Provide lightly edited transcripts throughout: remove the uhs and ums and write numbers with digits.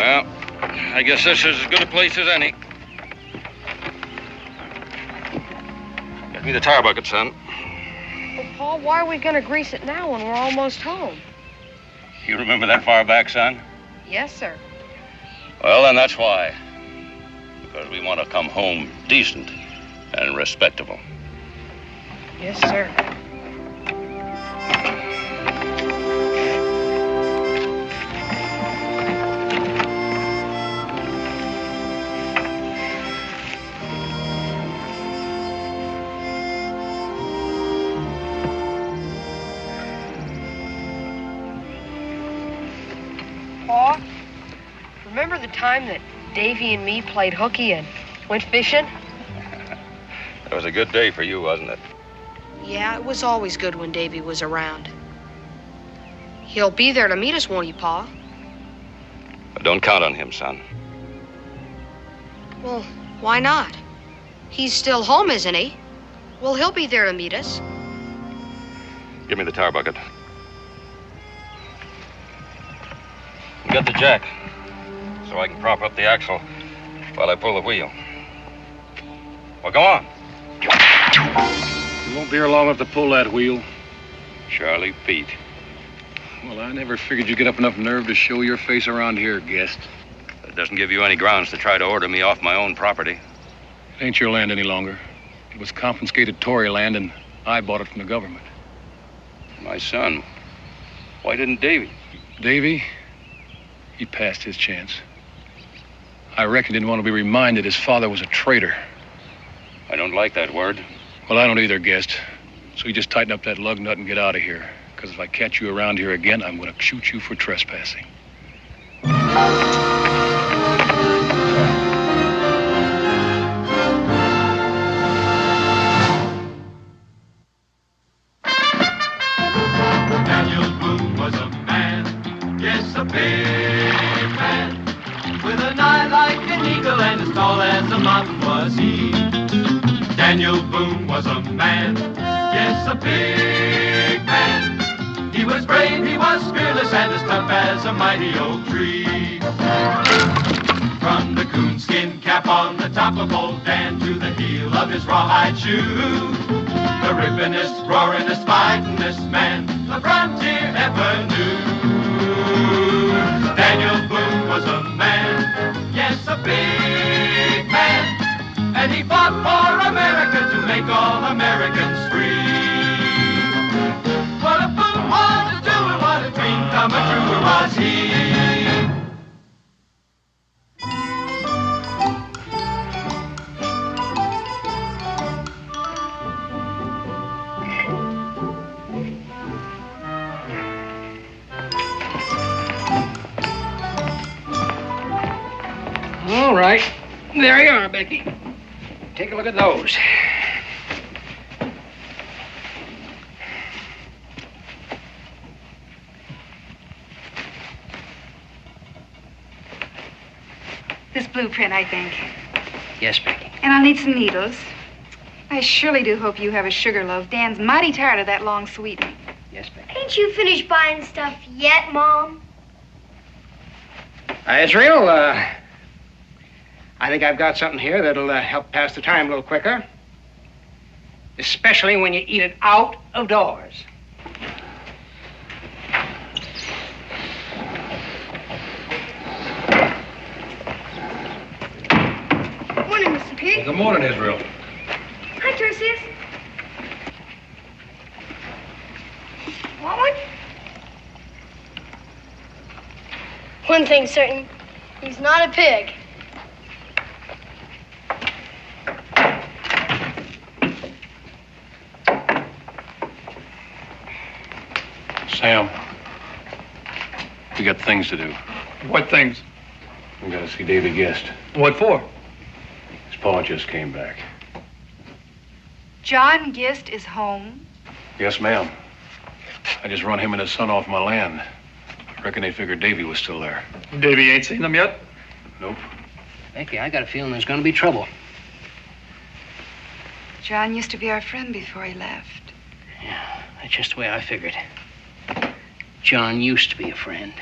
Well, I guess this is as good a place as any. Get me the tar bucket, son. Well, Paul, why are we going to grease it now when we're almost home? You remember that far back, son? Yes, sir. Well, then that's why. Because we want to come home decent and respectable. Yes, sir. Pa, remember the time that Davy and me played hooky and went fishing? It was a good day for you, wasn't it? Yeah, it was always good when Davy was around. He'll be there to meet us, won't he, Pa? But don't count on him, son. Well, why not? He's still home, isn't he? Well, he'll be there to meet us. Give me the tar bucket. And get the jack, so I can prop up the axle while I pull the wheel. Well, go on. You won't be here long enough to pull that wheel. Charlie Pete. Well, I never figured you'd get up enough nerve to show your face around here, guest. That doesn't give you any grounds to try to order me off my own property. It ain't your land any longer. It was confiscated Tory land, and I bought it from the government. My son. Why didn't Davy? Davy? He passed his chance. I reckon he didn't want to be reminded his father was a traitor. I don't like that word. Well, I don't either, guest. So you just tighten up that lug nut and get out of here. Because if I catch you around here again, I'm going to shoot you for trespassing. Daniel Boone was a man, yes, a big man, with an eye like an eagle and as tall as a mountain was he. Daniel Boone was a man, yes, a big man. He was brave, he was fearless, and as tough as a mighty oak tree. From the coonskin cap on the top of old Dan to the heel of his rawhide shoe, the rippingest, roaringest, fightingest man the frontier ever knew. Daniel Boone was a man, yes, a big man. And he fought for America to make all Americans free. What a Boone wanted to do and what a dream come true was he. All right. There you are, Becky. Take a look at those. This blueprint, I think. Yes, Becky. And I'll need some needles. I surely do hope you have a sugar loaf. Dan's mighty tired of that long sweetening. Yes, Becky. Ain't you finished buying stuff yet, Mom? Israel, I think I've got something here that'll help pass the time a little quicker. Especially when you eat it out of doors. Morning, Mr. Pete. Well, good morning, Israel. Hi, Tertius. Want one? One thing's certain. He's not a pig. Sam, we got things to do. What things? We gotta see Davy Guest. What for? His pa just came back. John Gist is home. Yes, ma'am. I just run him and his son off my land. I reckon they figured Davy was still there. Davy ain't seen them yet? Nope. Becky, I got a feeling there's gonna be trouble. John used to be our friend before he left. Yeah, that's just the way I figured. John used to be a friend.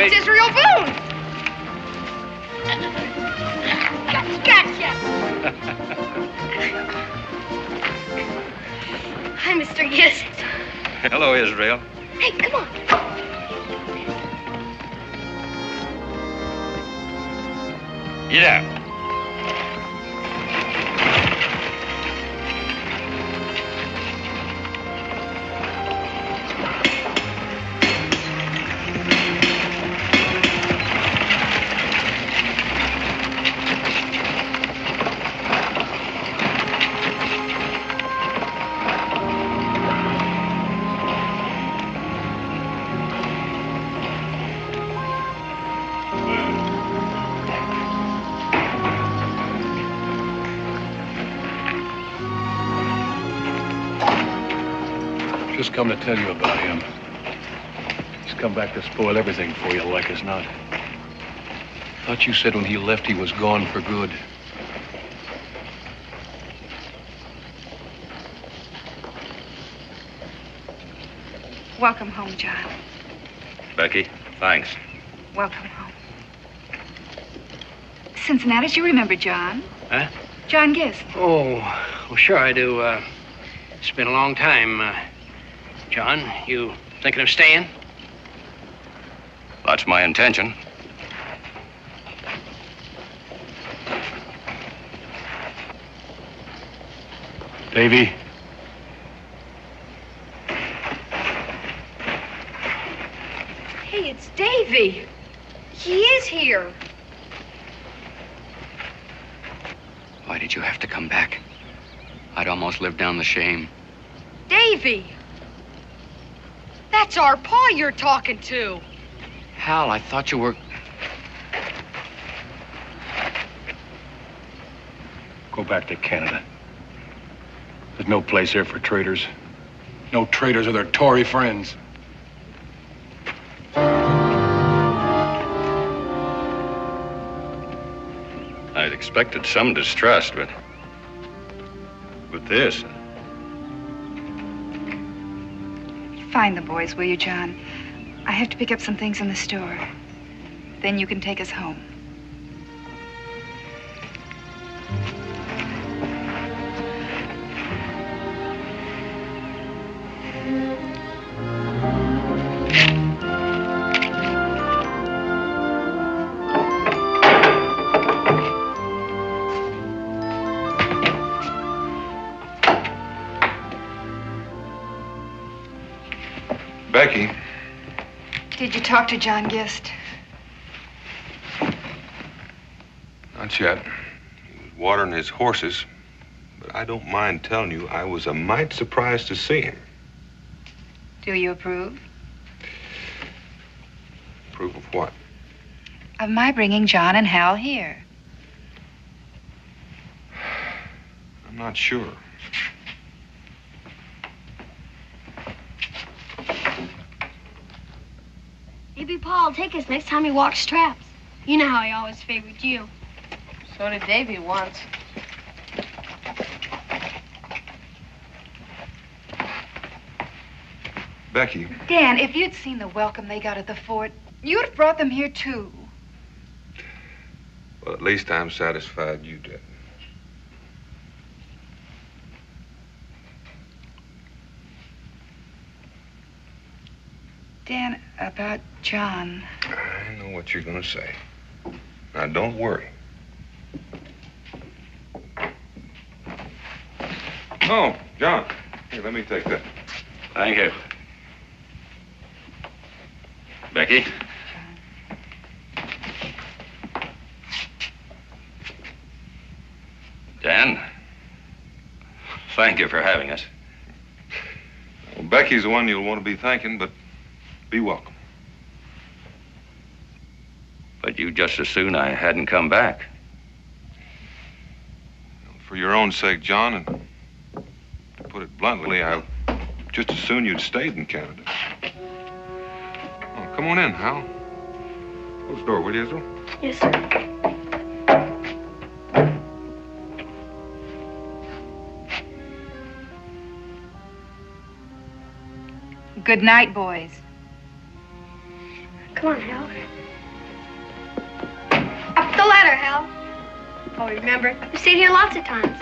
It's Israel Boone! Gotcha! Hi, Mr. Gist. Hello, Israel. Hey, come on. Get out. Just come to tell you about him. He's come back to spoil everything for you, like as not. Thought you said when he left he was gone for good. Welcome home, John. Becky, thanks. Welcome home. Cincinnati, you remember John? Huh? John Gist. Oh, well, sure I do. It's been a long time. John, you thinking of staying? That's my intention. Davy? Hey, it's Davy. He is here. Why did you have to come back? I'd almost lived down the shame. Davy! That's our pa you're talking to. Hal, I thought you were... Go back to Canada. There's no place here for traitors. No traitors or their Tory friends. I'd expected some distrust, but this... Find the boys, will you, John? I have to pick up some things in the store. Then you can take us home. Becky. Did you talk to John Gist? Not yet. He was watering his horses. But I don't mind telling you, I was a mite surprised to see him. Do you approve? Approve of what? Of my bringing John and Hal here. I'm not sure. Maybe Paul will take us next time he walks traps. You know how he always favored you. So did Davy once. Becky. Dan, if you'd seen the welcome they got at the fort, you'd have brought them here, too. Well, at least I'm satisfied you did. Dan, about John. I know what you're going to say. Now, don't worry. Oh, John. Here, let me take that. Thank you. Becky? Dan? Thank you for having us. Well, Becky's the one you'll want to be thanking, but be welcome. But you just as soon I hadn't come back. For your own sake, John, and to put it bluntly, I just as soon you'd stayed in Canada. Oh, come on in, Hal. Close the door, will you, Israel? Yes, sir. Good night, boys. Come on, Hal. Oh, remember? We stayed here lots of times.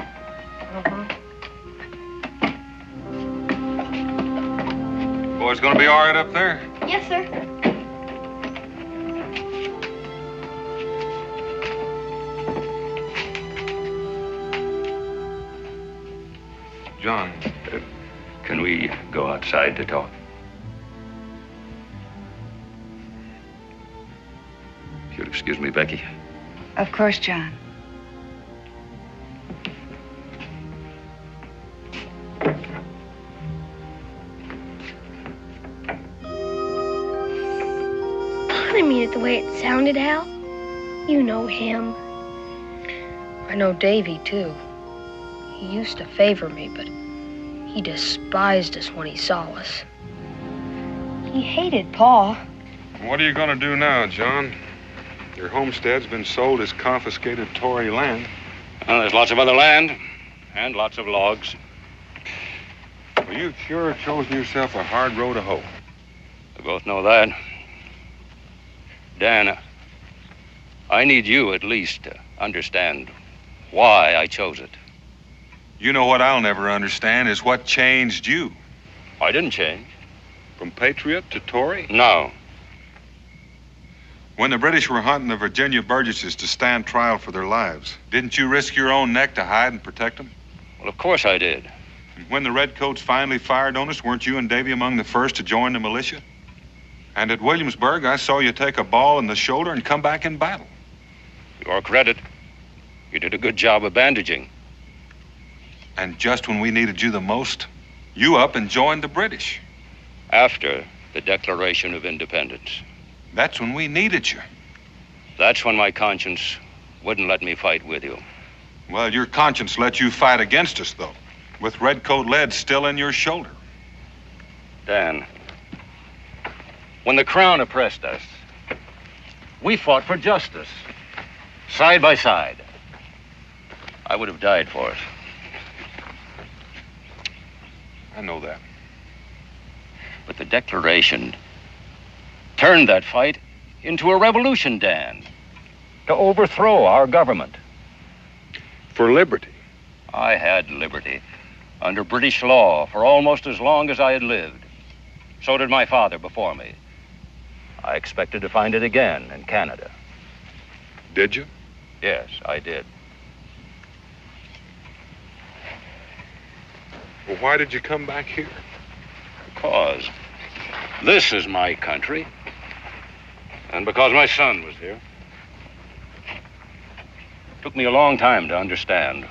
Boys gonna be all right up there? Yes, sir. John. Can we go outside to talk? You'll excuse me, Becky. Of course, John. I didn't mean it the way it sounded, Hal. You know him. I know Davy, too. He used to favor me, but he despised us when he saw us. He hated Pa. What are you gonna do now, John? Your homestead's been sold as confiscated Tory land. Well, there's lots of other land and lots of logs. Well, you've sure chosen yourself a hard row to hoe. We both know that. Dan, I need you at least to understand why I chose it. You know what I'll never understand is what changed you. I didn't change. From patriot to Tory? No. When the British were hunting the Virginia Burgesses to stand trial for their lives, didn't you risk your own neck to hide and protect them? Well, of course I did. And when the Redcoats finally fired on us, weren't you and Davy among the first to join the militia? And at Williamsburg, I saw you take a ball in the shoulder and come back in battle. To your credit, you did a good job of bandaging. And just when we needed you the most, you up and joined the British. After the Declaration of Independence. That's when we needed you. That's when my conscience wouldn't let me fight with you. Well, your conscience let you fight against us, though, with Redcoat lead still in your shoulder. Dan, when the Crown oppressed us, we fought for justice, side by side. I would have died for it. I know that. But the Declaration turned that fight into a revolution, Dan, to overthrow our government. For liberty. I had liberty under British law for almost as long as I had lived. So did my father before me. I expected to find it again in Canada. Did you? Yes, I did. Well, why did you come back here? Because this is my country. And because my son was here. It took me a long time to understand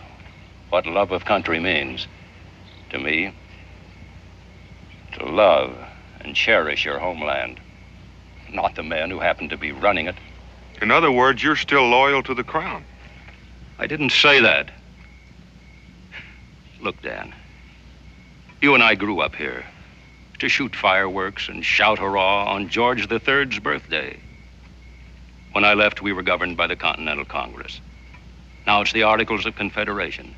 what love of country means. To me, to love and cherish your homeland, not the men who happen to be running it. In other words, you're still loyal to the Crown. I didn't say that. Look, Dan, you and I grew up here to shoot fireworks and shout hurrah on George III's birthday. When I left, we were governed by the Continental Congress. Now it's the Articles of Confederation.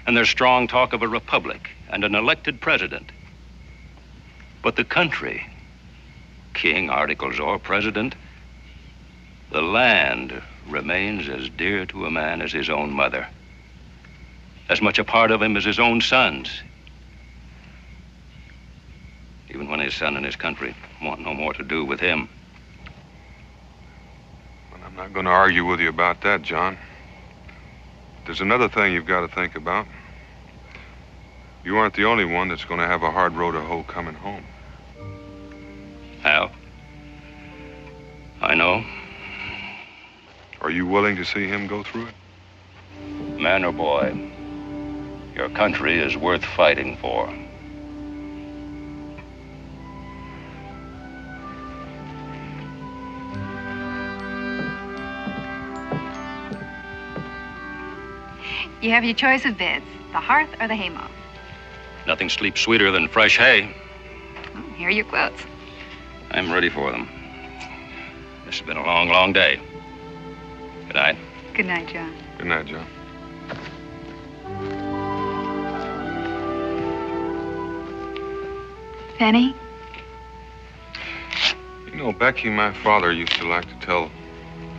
And there's strong talk of a republic and an elected president. But the country, king, articles, or president, the land remains as dear to a man as his own mother. As much a part of him as his own sons. Even when his son and his country want no more to do with him. Well, I'm not going to argue with you about that, John. There's another thing you've got to think about. You aren't the only one that's going to have a hard road to hoe coming home. Hal? I know. Are you willing to see him go through it? Man or boy, your country is worth fighting for. You have your choice of beds, the hearth or the haymow. Nothing sleeps sweeter than fresh hay. Oh, here are your quotes. I'm ready for them. This has been a long, long day. Good night. Good night, John. Good night, John. Penny? You know, Becky, my father used to like to tell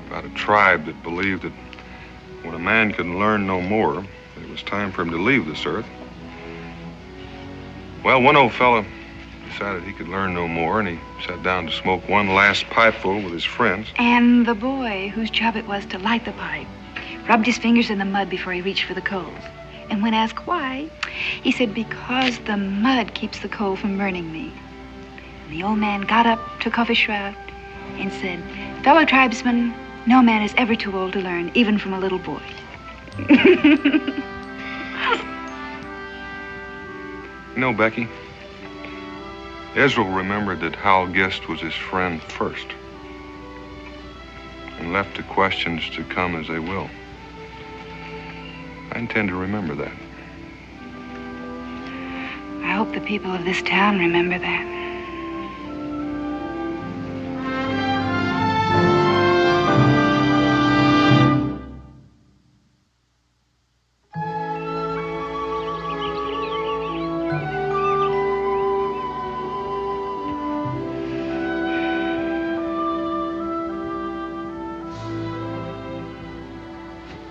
about a tribe that believed that when a man could learn no more, it was time for him to leave this earth. Well, one old fella decided he could learn no more, and he sat down to smoke one last pipeful with his friends. And the boy, whose job it was to light the pipe, rubbed his fingers in the mud before he reached for the coals. And when asked why, he said, because the mud keeps the coal from burning me. And the old man got up, took off his shroud, and said, fellow tribesmen, no man is ever too old to learn, even from a little boy. You know, Becky, Israel remembered that Hal Gist was his friend first, and left the questions to come as they will. I intend to remember that. I hope the people of this town remember that.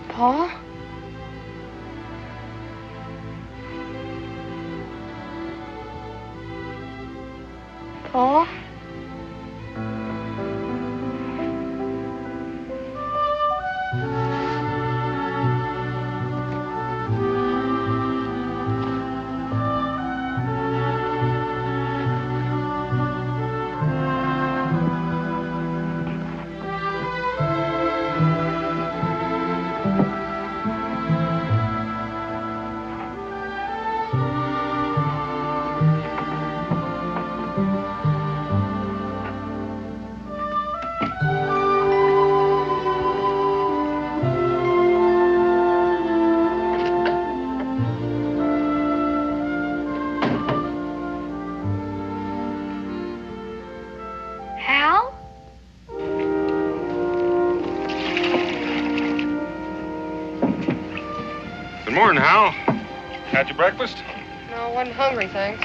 Pa? Pa? Morning, Hal. Had your breakfast? No, I wasn't hungry, thanks.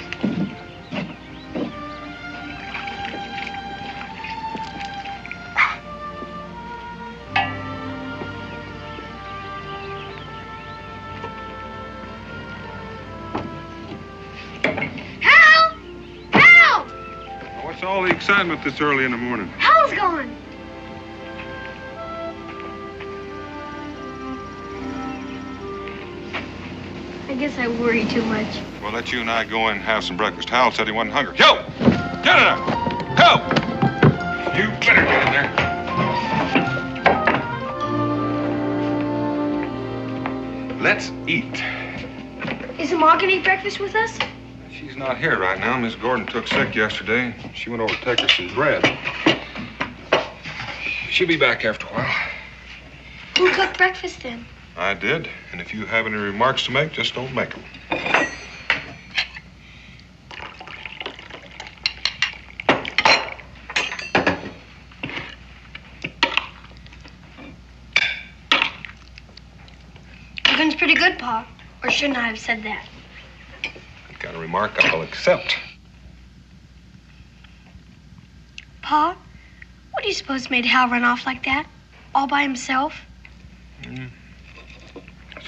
Hal! Hal! What's all the excitement this early in the morning? Hal's gone. I guess I worry too much. Well, let you and I go in and have some breakfast. Hal said he wasn't hungry. Yo! Get it up! Go! You better get in there. Let's eat. Isn't Ma gonna eat breakfast with us? She's not here right now. Miss Gordon took sick yesterday. She went over to take her some bread. She'll be back after a while. Who cooked breakfast then? I did, and if you have any remarks to make, just don't make them. Cookin's pretty good, Pa. Or shouldn't I have said that? Got a remark I'll accept. Pa, what do you suppose made Hal run off like that? All by himself?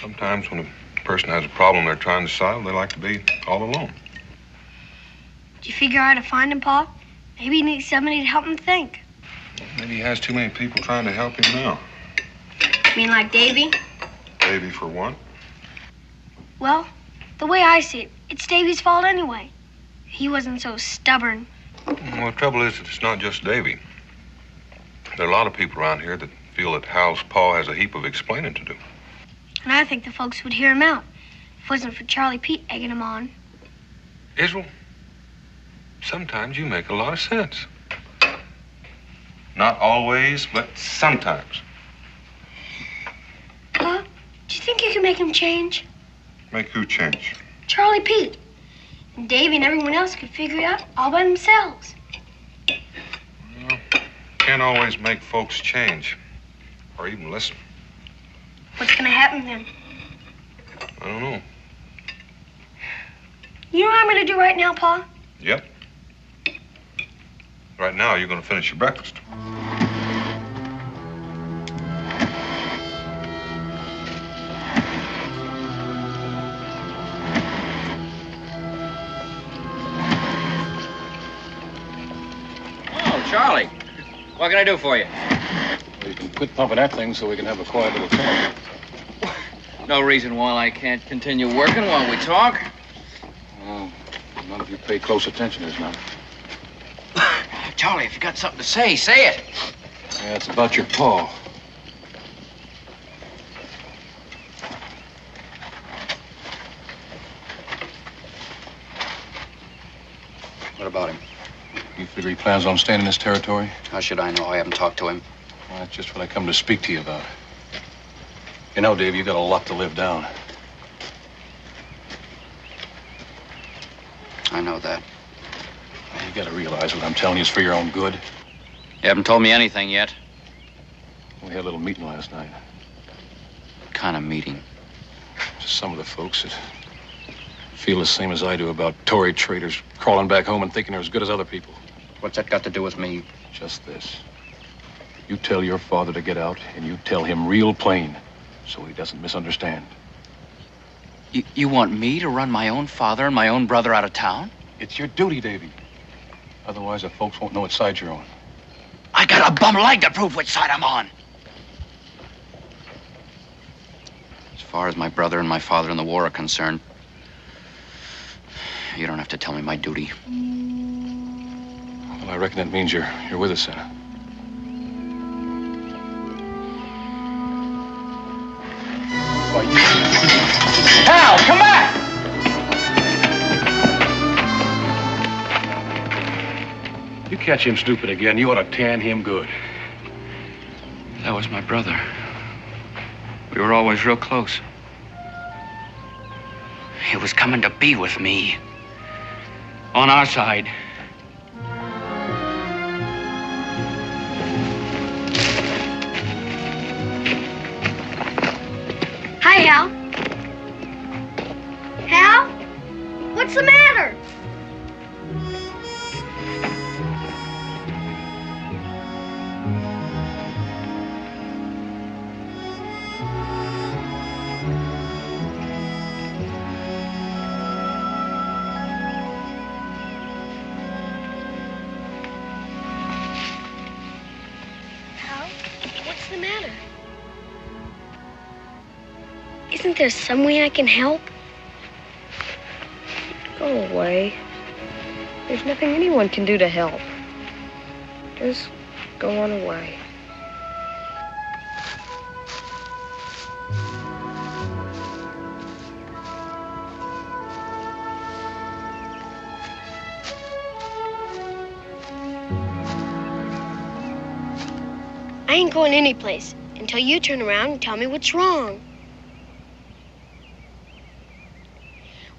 Sometimes when a person has a problem they're trying to solve, they like to be all alone. Did you figure out how to find him, Pa? Maybe he needs somebody to help him think. Maybe he has too many people trying to help him now. You mean like Davy? Davy, for one. Well, the way I see it, it's Davy's fault anyway. He wasn't so stubborn. Well, the trouble is that it's not just Davy. There are a lot of people around here that feel that Hal's pa has a heap of explaining to do. And I think the folks would hear him out if it wasn't for Charlie Pete egging him on. Israel, sometimes you make a lot of sense. Not always, but sometimes. Pa, do you think you can make him change? Make who change? Charlie Pete. And Davy and everyone else could figure it out all by themselves. Well, can't always make folks change. Or even listen. What's gonna happen then? I don't know. You know what I'm gonna do right now, Pa? Yep. Right now, you're gonna finish your breakfast. Charlie, what can I do for you? Well, you can quit pumping that thing so we can have a quiet little talk. No reason why I can't continue working while we talk. Well, none of you pay close attention, is not. Charlie, if you got something to say, say it. Yeah, it's about your pa. What about him? You figure he plans on staying in this territory? How should I know? I haven't talked to him. Well, that's just what I come to speak to you about. You know, Dave, you got a lot to live down. I know that. You gotta realize what I'm telling you is for your own good. You haven't told me anything yet. We had a little meeting last night. What kind of meeting? Just some of the folks that feel the same as I do about Tory traitors crawling back home and thinking they're as good as other people. What's that got to do with me? Just this. You tell your father to get out, and you tell him real plain, so he doesn't misunderstand. You want me to run my own father and my own brother out of town? It's your duty, Davy. Otherwise, the folks won't know what side you're on. I got a bum leg to prove which side I'm on. As far as my brother and my father in the war are concerned, you don't have to tell me my duty. Well, I reckon that means you're with us, then. Hal, come back! You catch him stupid again, you ought to tan him good. That was my brother. We were always real close. He was coming to be with me. On our side. Hi, Hal. Hal? What's the matter? Hal, what's the matter? Isn't there some way I can help? Go away. There's nothing anyone can do to help. Just go on away. I ain't going anyplace until you turn around and tell me what's wrong.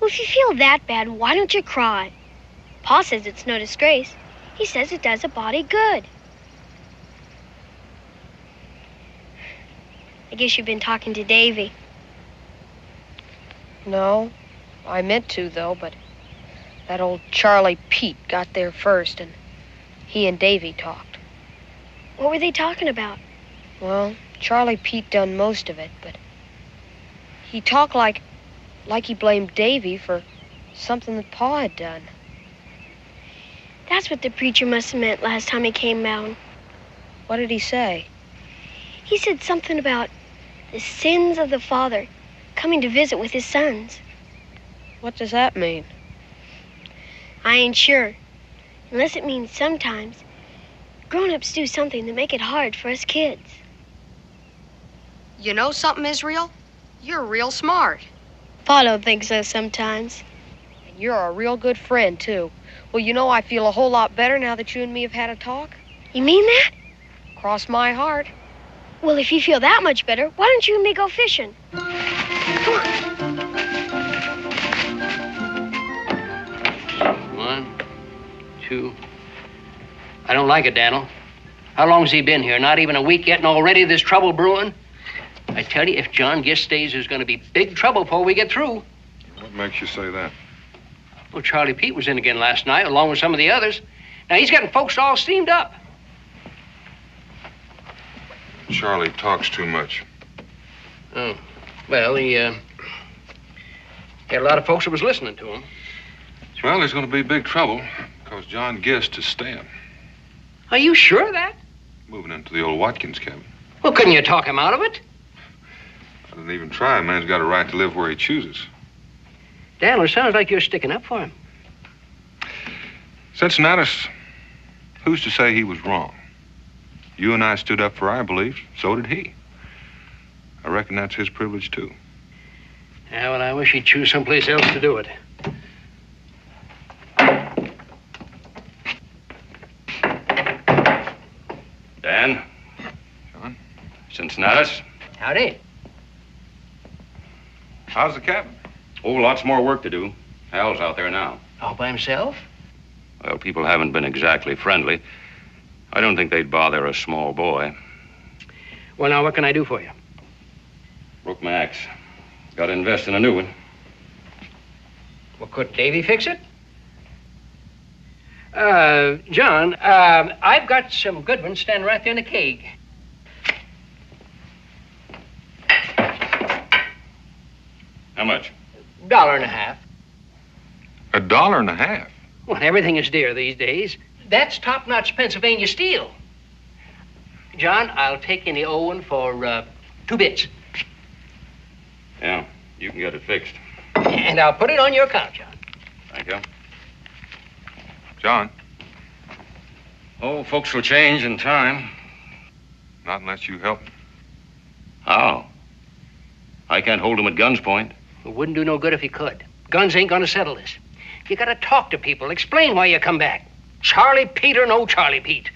Well, if you feel that bad, why don't you cry? Pa says it's no disgrace. He says it does a body good. I guess you've been talking to Davy. No, I meant to, though, but that old Charlie Pete got there first, and he and Davy talked. What were they talking about? Well, Charlie Pete done most of it, but he talked like he blamed Davy for something that Pa had done. That's what the preacher must have meant last time he came down. What did he say? He said something about the sins of the father coming to visit with his sons. What does that mean? I ain't sure. Unless it means sometimes grown-ups do something to make it hard for us kids. You know something, Israel? You're real smart. Pa don't think so sometimes. And you're a real good friend, too. Well, you know, I feel a whole lot better now that you and me have had a talk. You mean that? Cross my heart. Well, if you feel that much better, why don't you and me go fishing? Come on. 1, 2. I don't like it, Daniel. How long's he been here? Not even a week yet, and already there's trouble brewing? I tell you, if John Gist stays, there's going to be big trouble before we get through. What makes you say that? Well, Charlie Pete was in again last night, along with some of the others. Now, he's getting folks all steamed up. Charlie talks too much. Oh, well, he had a lot of folks that was listening to him. Well, there's going to be big trouble because John Gist is staying. Are you sure of that? Moving into the old Watkins cabin. Well, couldn't you talk him out of it? I didn't even try. A man's got a right to live where he chooses. Daniel, it sounds like you're sticking up for him. Cincinnatus, who's to say he was wrong? You and I stood up for our beliefs. So did he. I reckon that's his privilege, too. Yeah, well, I wish he'd choose someplace else to do it. Dan? John? Cincinnatus? Howdy. How's the cabin? Oh, lots more work to do. Hal's out there now. All by himself? Well, people haven't been exactly friendly. I don't think they'd bother a small boy. Well, now, what can I do for you? Broke my axe. Got to invest in a new one. Well, could Davy fix it? John, I've got some good ones standing right there in the keg. How much? $1.50. $1.50? Well, everything is dear these days. That's top-notch Pennsylvania steel. John, I'll take in the old one for 2 bits. Yeah, you can get it fixed. And I'll put it on your account, John. Thank you. John? Oh, folks will change in time. Not unless you help. How? I can't hold them at gun's point. It wouldn't do no good if you could. Guns ain't gonna settle this. You gotta talk to people, explain why you come back. Charlie Pete or no Charlie Pete.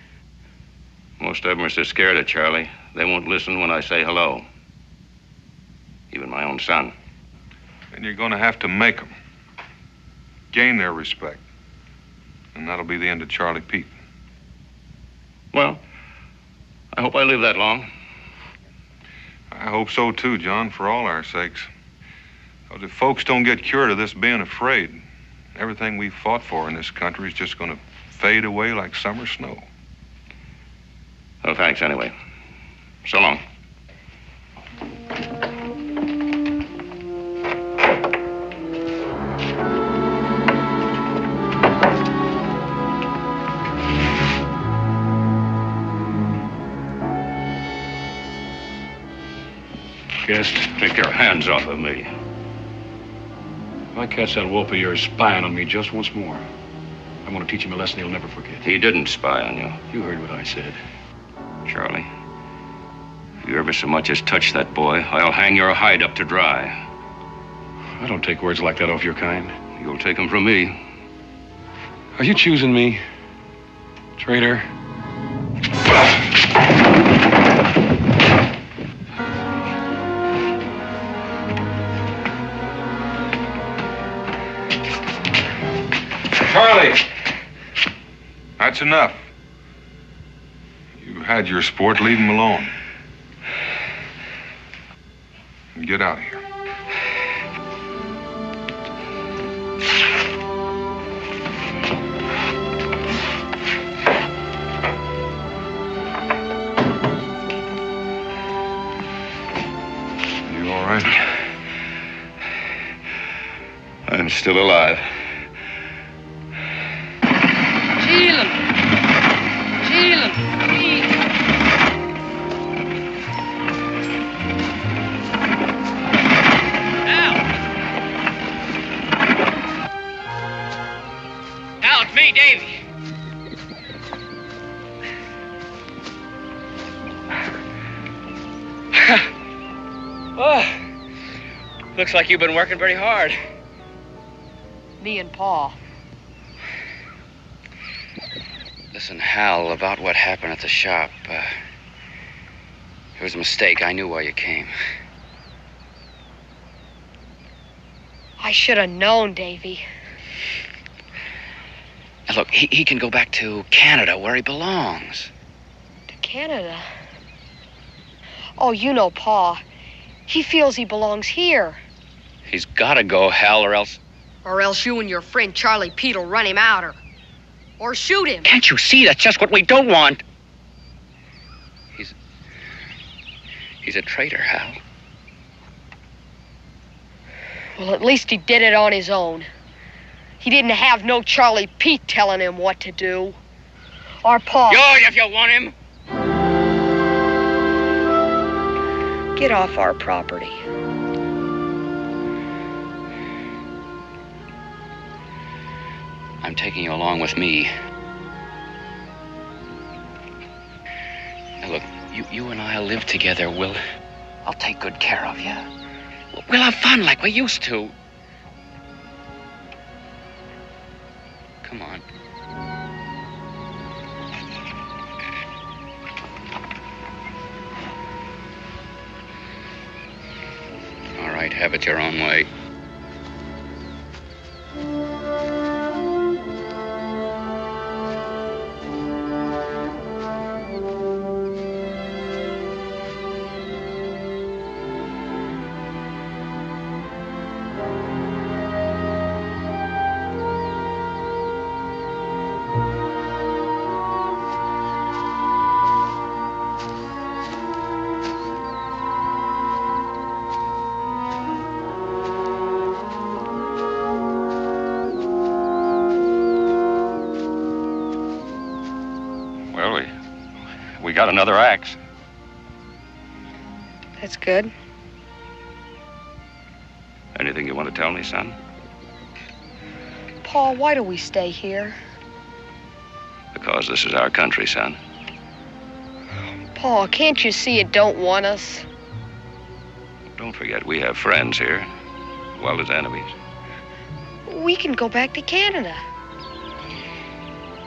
Most of them are so scared of Charlie, they won't listen when I say hello. Even my own son. And you're going to have to make them. Gain their respect. And that'll be the end of Charlie Pete. Well, I hope I live that long. I hope so, too, John, for all our sakes. Because if folks don't get cured of this being afraid, everything we've fought for in this country is just going to fade away like summer snow. Well, thanks anyway. So long. Guest, Take your hands off of me. if I catch that wolf of yours spying on me just once more, I'm going to teach him a lesson he'll never forget. He didn't spy on you. You heard what I said. Charlie, if you ever so much as touch that boy, I'll hang your hide up to dry. I don't take words like that off your kind. You'll take them from me. Are you choosing me, traitor? Charlie! That's enough. You had your sport. Leave him alone. And get out of here. You all right? I'm still alive. Looks like you've been working very hard. Me and Pa. Listen, Hal, about what happened at the shop. It was a mistake. I knew why you came. I should have known, Davy. Now, look, he can go back to Canada where he belongs. To Canada? Oh, you know Pa. He feels he belongs here. He's got to go, Hal, or else... Or else you and your friend Charlie Pete will run him out or shoot him. Can't you see? That's just what we don't want. He's a traitor, Hal. Well, at least he did it on his own. He didn't have no Charlie Pete telling him what to do. Our Pa. George, if you want him. Get off our property. I'm taking you along with me. Now look, you and I'll live together. I'll take good care of you. We'll have fun like we used to. Come on. All right, have it your own way. We got another axe. That's good. Anything you want to tell me, son? Pa, why do we stay here? Because this is our country, son. Pa, can't you see it don't want us? Don't forget, we have friends here, as well as enemies. We can go back to Canada.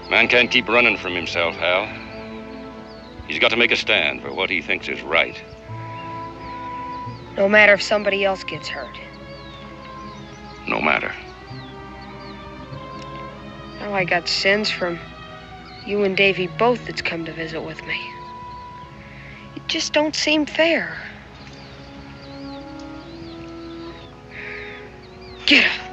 Man can't keep running from himself, Hal. He's got to make a stand for what he thinks is right. No matter if somebody else gets hurt. No matter. Now I got sins from you and Davy both that's come to visit with me. It just don't seem fair. Get up.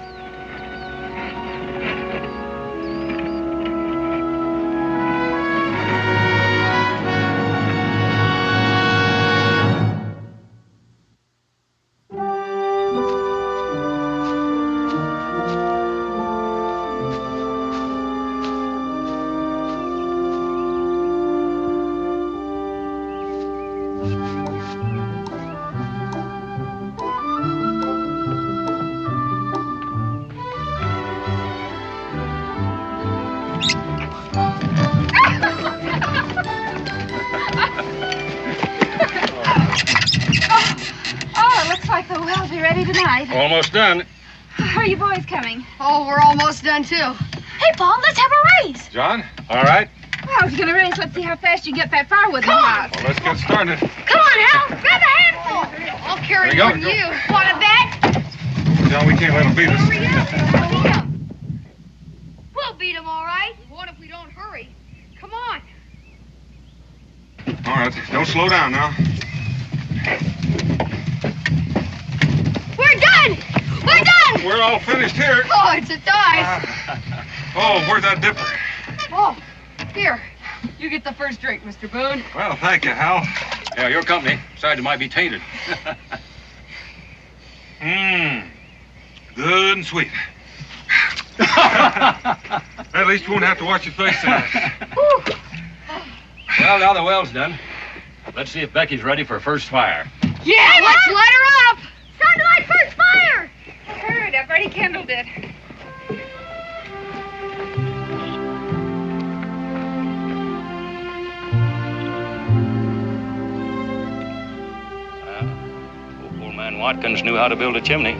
Almost done. How are you boys coming? Oh, we're almost done, too. Hey, Paul, let's have a race. John, all right? Well, if you're going to race, let's see how fast you get that firewood in the house. Well, let's get started. Come on, Hal. Grab a handful. I'll carry There more you than go. you. Want a bet? John, we can't let him beat us. Hurry up. We'll beat him, all right. What if we don't hurry? Come on. All right, don't slow down now. We're done. We're done. We're all finished here. Oh, it's a tie. Oh, where's that dipper? Oh, here. You get the first drink, Mr. Boone. Well, thank you, Hal. Yeah, your company. Besides, it might be tainted. Good and sweet. At least you won't have to watch your face tonight. Well, now the well's done. Let's see if Becky's ready for first fire. Yeah, let's let her up. Time to light first fire. Heard, I've already kindled it. Old man Watkins knew how to build a chimney.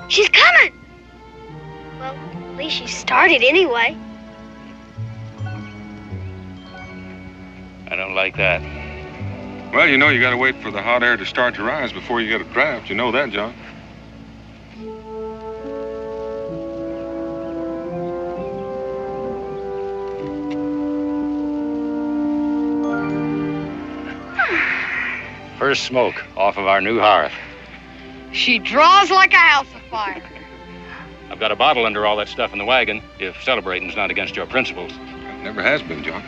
She's coming. Well, at least she started anyway. I don't like that. Well, you know you gotta wait for the hot air to start to rise before you get a draft. You know that, John. First smoke off of our new hearth. She draws like a house afire. I've got a bottle under all that stuff in the wagon, if celebrating's not against your principles. It never has been, John.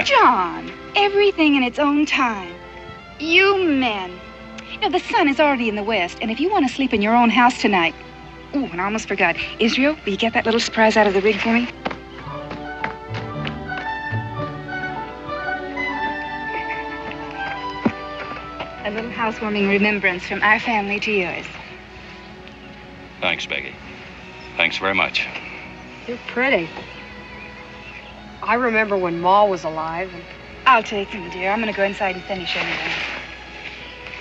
John, everything in its own time. You men. You know, the sun is already in the west, and if you want to sleep in your own house tonight... Ooh, and I almost forgot. Israel, will you get that little surprise out of the rig for me? A little housewarming remembrance from our family to yours. Thanks, Peggy. Thanks very much. You're pretty. I remember when Ma was alive. I'll take them, dear. I'm going to go inside and finish anyway.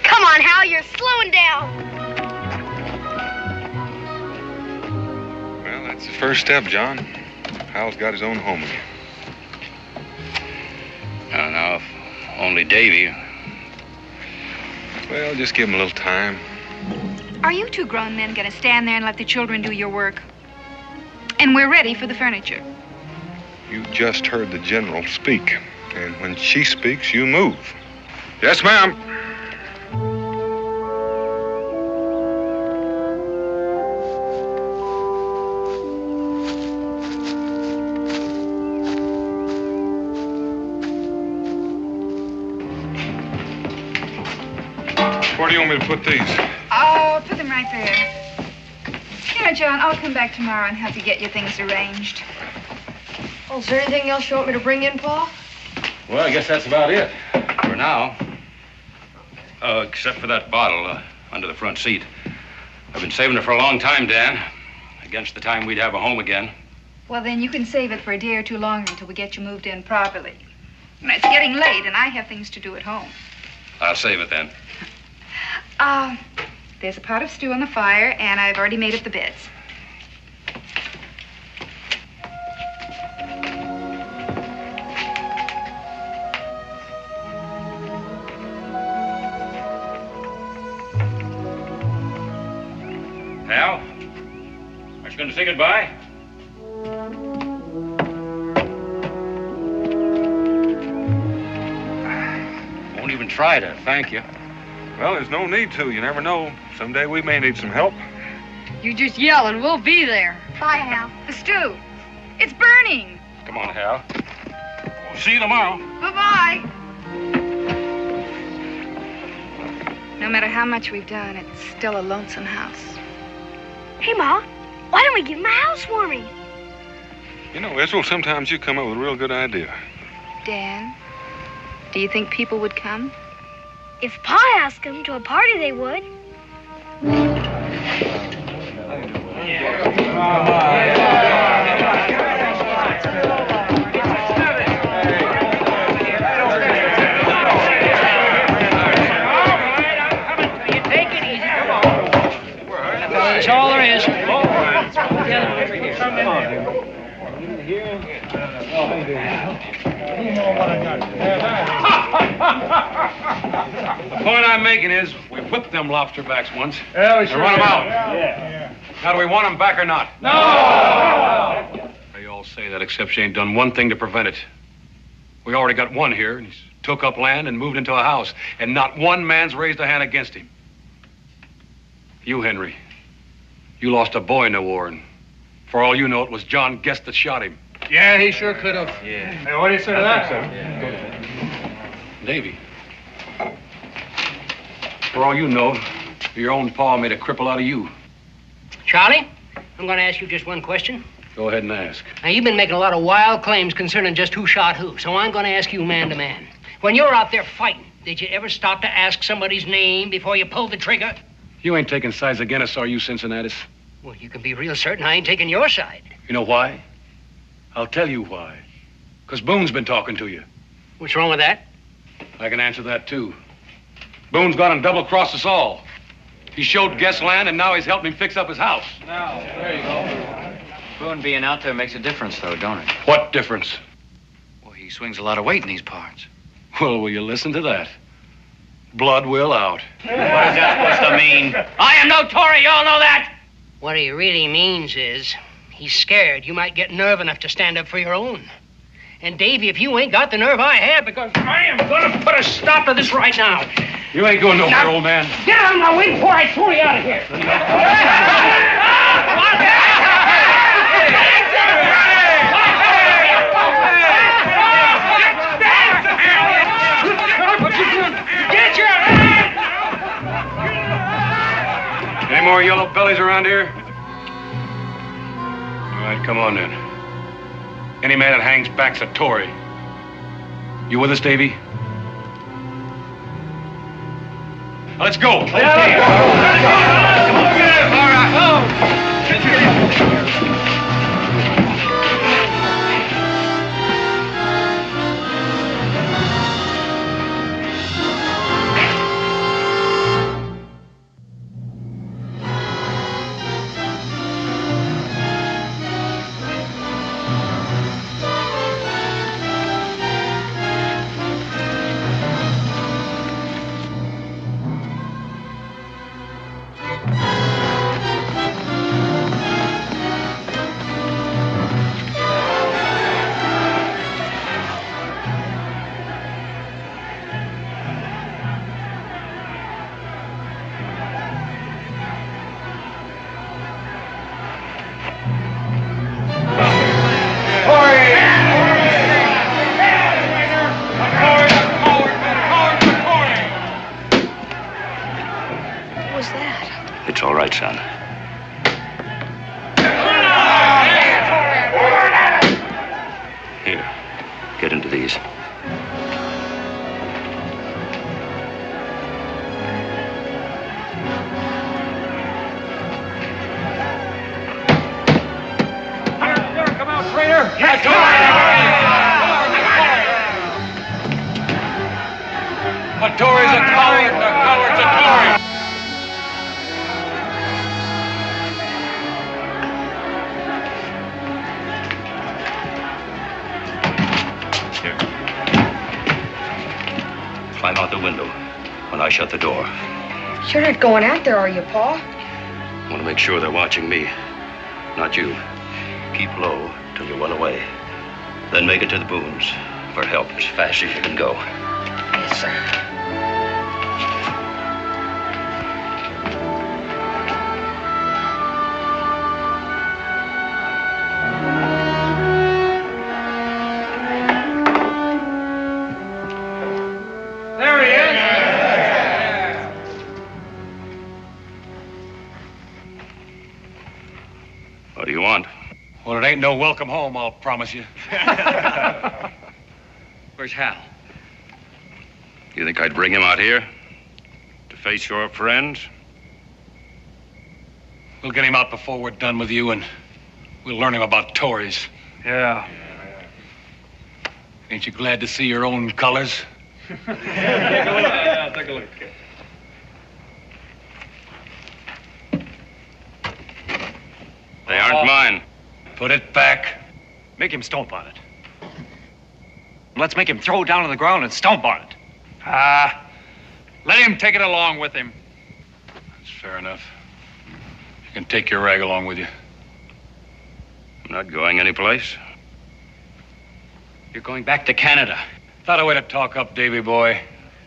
Come on, Hal, you're slowing down. Well, that's the first step, John. Hal's got his own home again. Now, if only Davy. Well, just give him a little time. Are you two grown men going to stand there and let the children do your work? And we're ready for the furniture. You just heard the general speak. And when she speaks, you move. Yes, ma'am. Where do you want me to put these? I'll put them right there. You know, John, I'll come back tomorrow and help you get your things arranged. Oh, is there anything else you want me to bring in, Pa? Well, I guess that's about it. For now. Except for that bottle under the front seat. I've been saving it for a long time, Dan. Against the time we'd have a home again. Well, then you can save it for a day or two longer until we get you moved in properly. You know, it's getting late, and I have things to do at home. I'll save it then. There's a pot of stew on the fire, and I've already made up the beds. Hal? Aren't you going to say goodbye? Won't even try to thank you. Well, there's no need to. You never know. Someday we may need some help. You just yell and we'll be there. Bye, Hal. The stew. It's burning. Come on, Hal. We'll see you tomorrow. Bye-bye. No matter how much we've done, it's still a lonesome house. Hey, Ma, why don't we give him a housewarming? You know, Israel, sometimes you come up with a real good idea. Dan, do you think people would come? If Pa asked them to a party, they would. That's all there is. The point I'm making is, we whipped them lobster backs once. Yeah, we sure run them out. Yeah. Now, do we want them back or not? No! They all say that, except she ain't done one thing to prevent it. We already got one here, and he's took up land and moved into a house, and not one man's raised a hand against him. You, Henry, you lost a boy in the war, and for all you know, it was John Guest that shot him. Yeah, he sure could have. Yeah. Hey, what do you say to that, sir? Davy, for all you know, your own pa made a cripple out of you. Charlie, I'm going to ask you just one question. Go ahead and ask. Now, you've been making a lot of wild claims concerning just who shot who, so I'm going to ask you man to man. When you were out there fighting, did you ever stop to ask somebody's name before you pulled the trigger? You ain't taking sides against us, are you, Cincinnatus? Well, you can be real certain I ain't taking your side. You know why? I'll tell you why. Because Boone's been talking to you. What's wrong with that? I can answer that, too. Boone's gone and double-crossed us all. He showed Guest land, and now he's helping him fix up his house. Now, there you go. Boone being out there makes a difference, though, don't it? What difference? Well, he swings a lot of weight in these parts. Well, will you listen to that? Blood will out. What is that supposed to mean? I am no Tory, you all know that! What he really means is, he's scared you might get nerve enough to stand up for your own. And, Davy, if you ain't got the nerve I have, because I am going to put a stop to this right now. You ain't going nowhere, old man. Get out of my way before I throw you out of here. Get your hands! Any more yellow bellies around here? All right, come on then. Any man that hangs back's a Tory. You with us, Davy? Now, let's go. Okay. Come on. All right. It's all right, son. Here, get into these. Come out, traitor! Yes, A Tory's a coward, and a coward's a Tory. Climb out the window when I shut the door. You're not going out there, are you, Pa? I want to make sure they're watching me, not you. Keep low till you're well away. Then make it to the Boones for help as fast as you can go. Yes, sir. There he is. What do you want? Well, it ain't no welcome home, I'll promise you. Where's Hal? You think I'd bring him out here to face your friends? We'll get him out before we're done with you, and we'll learn him about Tories. Yeah. Ain't you glad to see your own colors? Take a look. They aren't mine. Put it back. Make him stomp on it. Let's make him throw it down on the ground and stomp on it. Let him take it along with him. That's fair enough. You can take your rag along with you. I'm not going anyplace. You're going back to Canada. Thought a way to talk up, Davy boy.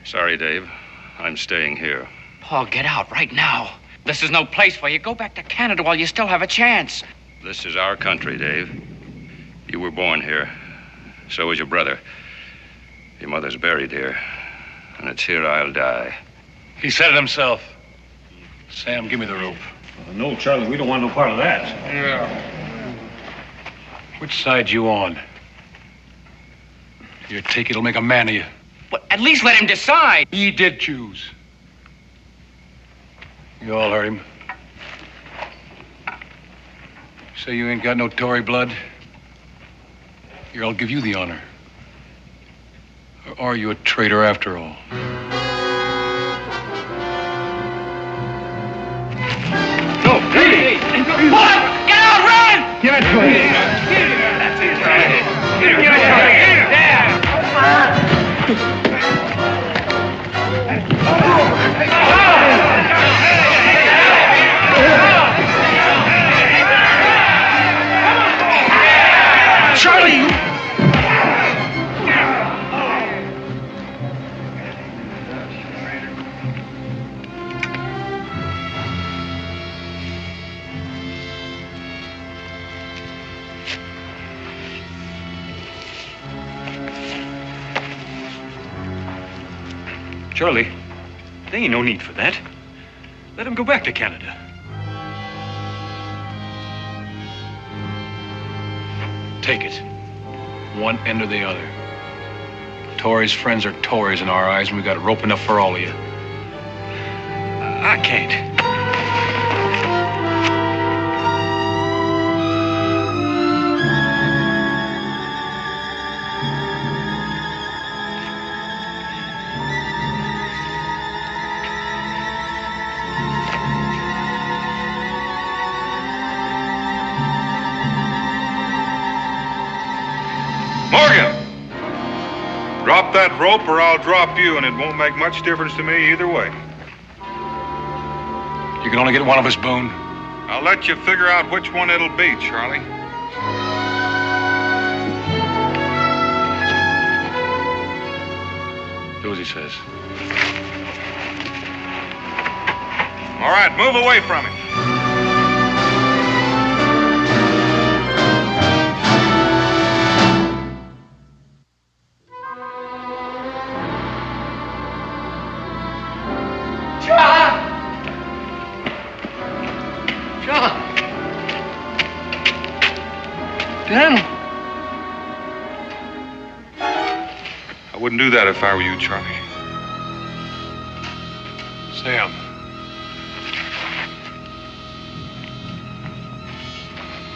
Sorry, Dave. I'm staying here. Paul, get out right now. This is no place for you. Go back to Canada while you still have a chance. This is our country, Dave. You were born here. So was your brother. Your mother's buried here. And it's here I'll die. He said it himself. Sam, give me the rope. No, Charlie, we don't want no part of that. Yeah. Which side you on? Your take it'll make a man of you. But at least let him decide. He did choose. You all heard him. Say you ain't got no Tory blood? Here, I'll give you the honor. Or are you a traitor after all? Go, hey! What? Get out, run! Give it to him. That's it, right. Give it to him. Charlie! Charlie, there ain't no need for that. Let him go back to Canada. Take it. One end or the other. Tories' friends are Tories in our eyes, and we got rope enough for all of you. I can't. Drop that rope or I'll drop you, and it won't make much difference to me either way. You can only get one of us, Boone. I'll let you figure out which one it'll be, Charlie. Do as he says. All right, move away from him. Daniel. I wouldn't do that if I were you, Charlie. Sam.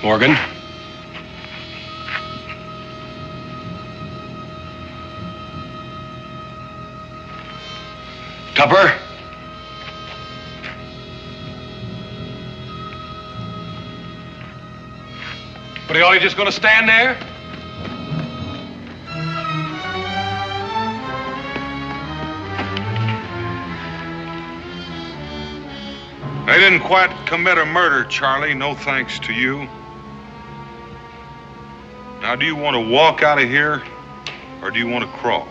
Morgan. Tupper. But are you just going to stand there? They didn't quite commit a murder, Charlie, no thanks to you. Now, do you want to walk out of here, or do you want to crawl?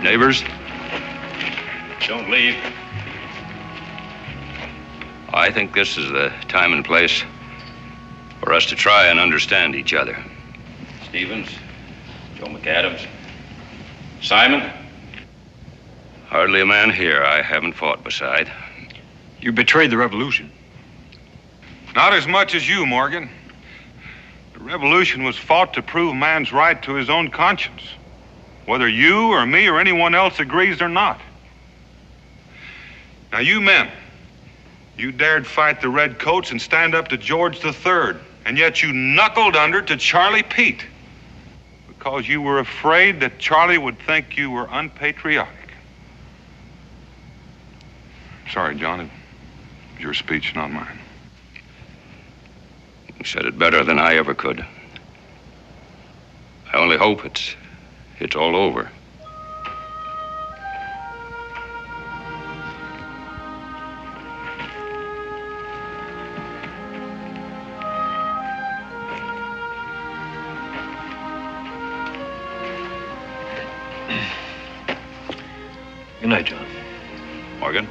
Neighbors? Don't leave. I think this is the time and place for us to try and understand each other. Stevens, Joe McAdams, Simon. Hardly a man here I haven't fought beside. You betrayed the revolution. Not as much as you, Morgan. The revolution was fought to prove man's right to his own conscience, whether you or me or anyone else agrees or not. Now, you men, you dared fight the redcoats and stand up to George III, and yet you knuckled under to Charlie Pete because you were afraid that Charlie would think you were unpatriotic. Sorry, John, it was your speech, not mine. You said it better than I ever could. I only hope it's all over. Good night, John. Morgan?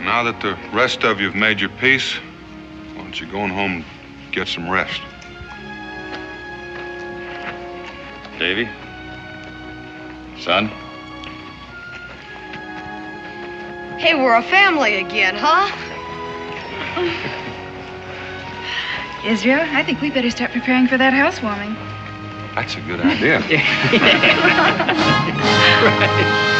Now that the rest of you have made your peace, why don't you go on home and get some rest? Davy? Son? Hey, we're a family again, huh? Israel, I think we better start preparing for that housewarming. That's a good idea. Right.